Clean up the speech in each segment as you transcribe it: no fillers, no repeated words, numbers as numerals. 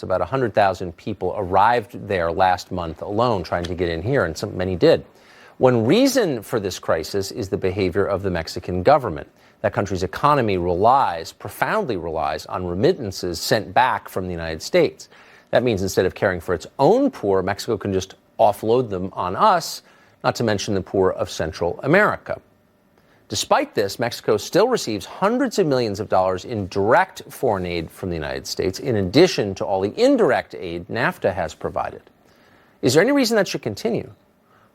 About 100,000 people arrived there last month alone trying to get in here, and many did. One reason for this crisis is the behavior of the Mexican government. That country's economy profoundly relies on remittances sent back from the United States. That means instead of caring for its own poor, Mexico can just offload them on us, not to mention the poor of Central America. Despite this, Mexico still receives hundreds of millions of dollars in direct foreign aid from the United States, in addition to all the indirect aid NAFTA has provided. Is there any reason that should continue?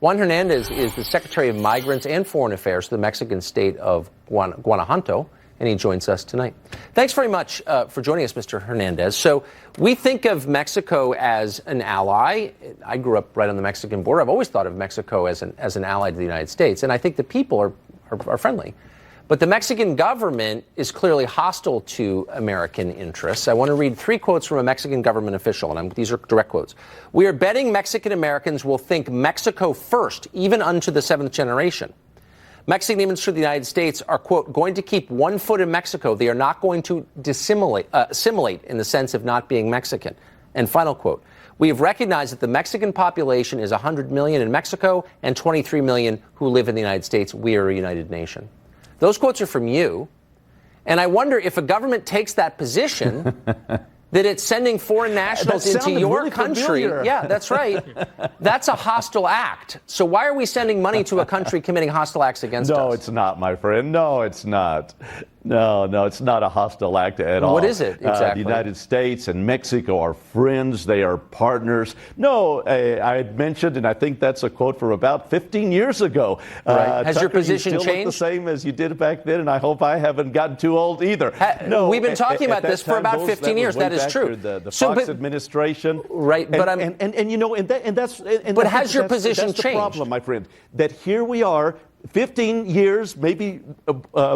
Juan Hernandez is the Secretary of Migrants and Foreign Affairs for the Mexican state of Guanajuato, and he joins us tonight. Thanks very much for joining us, Mr. Hernandez. So we think of Mexico as an ally. I grew up right on the Mexican border. I've always thought of Mexico as an ally to the United States, and I think the people are friendly. But the Mexican government is clearly hostile to American interests. I want to read 3 quotes from a Mexican government official, and these are direct quotes. "We are betting Mexican Americans will think Mexico first, even unto the 7th generation. Mexican immigrants to the United States are, quote, going to keep one foot in Mexico. They are not going to assimilate in the sense of not being Mexican." And final quote, "We have recognized that the Mexican population is 100 million in Mexico and 23 million who live in the United States. We are a united nation." Those quotes are from you. And I wonder if a government takes that position, that it's sending foreign nationals into your really country. Familiar. Yeah, that's right. That's a hostile act. So why are we sending money to a country committing hostile acts against us? No, it's not, my friend. No, it's not. No, it's not a hostile act at all. What is it exactly? The United States and Mexico are friends. They are partners. No, I had mentioned, and I think that's a quote from about 15 years ago. Right. Has Tucker, your position you still changed? Look the same as you did back then, and I hope I haven't gotten too old either. No, we've been talking about this for about 15 years. That is true. The Fox administration. Right, but But has your position that's the changed? problem, my friend, that here we are, 15 years, maybe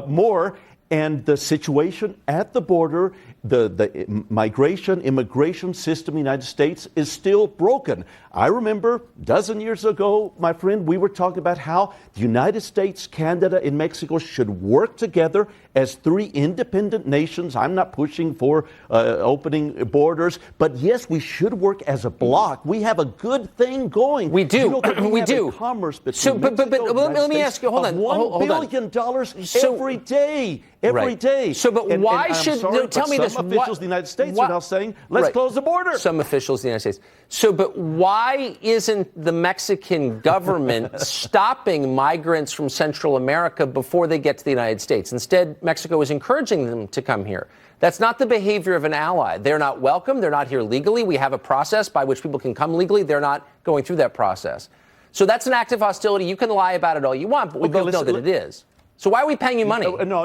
more, and the situation at the border, the immigration system in the United States is still broken. I remember a dozen years ago, my friend, we were talking about how the United States, Canada, and Mexico should work together as 3 independent nations. I'm not pushing for opening borders, but yes, we should work as a bloc. We have a good thing going. We do. We do. A commerce between So, but let me ask you. Hold on. $1 billion every day. Every day. So, but why should tell me this? Some officials in the United States are now saying, let's close the border. Some officials in the United States. So, but why isn't the Mexican government stopping migrants from Central America before they get to the United States? Instead, Mexico is encouraging them to come here. That's not the behavior of an ally. They're not welcome. They're not here legally. We have a process by which people can come legally. They're not going through that process. So that's an act of hostility. You can lie about it all you want, but we both know that it is. So why are we paying you money? No,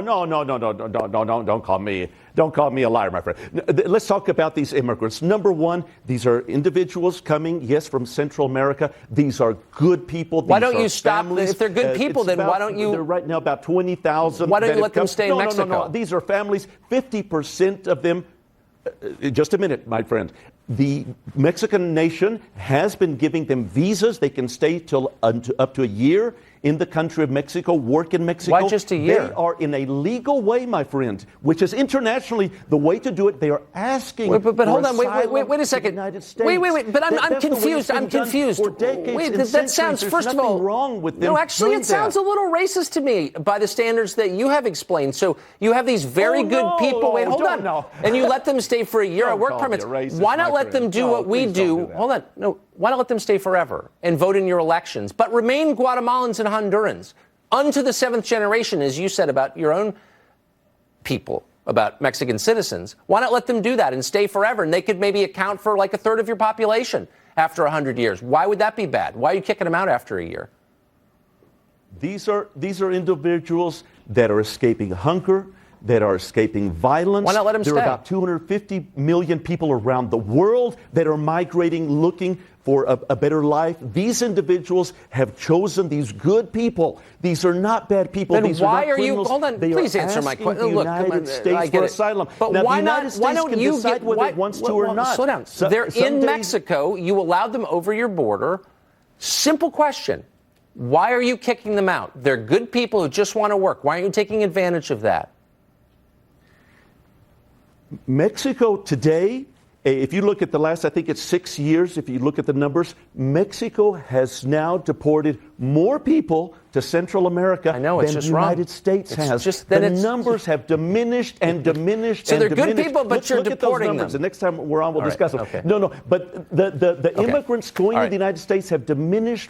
don't call me a liar, my friend. Let's talk about these immigrants. Number one, these are individuals coming, yes, from Central America. These are good people. Why don't you stop? If they're good people, then why don't you? They're right now about 20,000. Why don't you let them stay in Mexico? No. These are families. 50% of them. Just a minute, my friend. The Mexican nation has been giving them visas. They can stay till up to a year in the country of Mexico, work in Mexico. Why just a year? They are in a legal way, my friend, which is internationally the way to do it. They are asking. But hold on, wait a second. United States. Wait. But I'm confused. I'm confused. For decades, wait, that sounds. There's first of all, wrong with them. No, actually, doing it sounds that. a little racist to me by the standards that you have explained. So you have these very good people. Wait, hold on. No. And you let them stay for a year on work permits. Why not let them do what we do? Hold on. No. Why not let them stay forever and vote in your elections, but remain Guatemalans and Hondurans unto the 7th generation, as you said about your own people, about Mexican citizens? Why not let them do that and stay forever? And they could maybe account for like a third of your population after 100 years. Why would that be bad? Why are you kicking them out after a year? These are individuals that are escaping hunger, that are escaping violence. Why not let them stay? There are about 250 million people around the world that are migrating, looking for a better life. These individuals have chosen these good people. These are not bad people. Then these why are not are you? criminals. Hold on, they please are answer my asking question. the Look, United States I get for it. asylum. But now, why the United not? States Why don't can you decide get? whether it wants to or not. Slow down. They're in Mexico. You allowed them over your border. Simple question. Why are you kicking them out? They're good people who just want to work. Why aren't you taking advantage of that? Mexico today If you look at the last, I think it's 6 years, if you look at the numbers, Mexico has now deported more people to Central America than the United States has. The numbers have diminished and diminished so and they're diminished. good people, but you're deporting them. The next time we're on, we'll discuss them. Okay. No, but the immigrants going to the United States have diminished.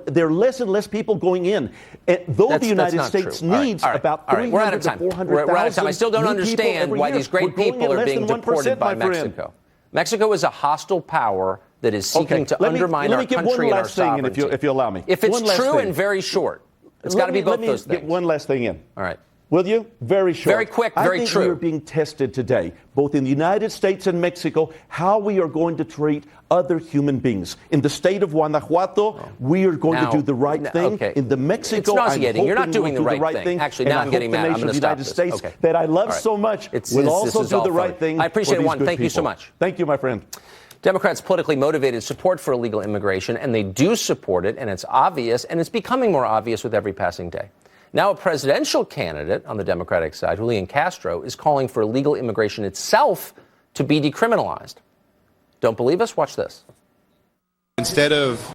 There are less and less people going in. And though the United States needs about 300 to 400,000 We're out of time. I still don't understand why these great people are being deported by Mexico. Mexico is a hostile power that is seeking to undermine our country and our sovereignty. If you allow me. If it's true and very short, it's got to be both those things. Let me get one last thing in. All right. Will you? Very short. Very quick, very I think true. we are being tested today, both in the United States and Mexico, how we are going to treat other human beings. In the state of Guanajuato, we are going to do the right thing. Okay. In the Mexico, it's nauseating. You're not doing the right thing. Actually, now I'm getting mad. I'm going to stop this. The United States that I love so much will also do the right thing. I appreciate it, Juan. Thank you so much. Thank you, my friend. Democrats politically motivated support for illegal immigration, and they do support it, and it's obvious, and it's becoming more obvious with every passing day. Now a presidential candidate on the Democratic side, Julian Castro, is calling for illegal immigration itself to be decriminalized. Don't believe us? Watch this. Instead of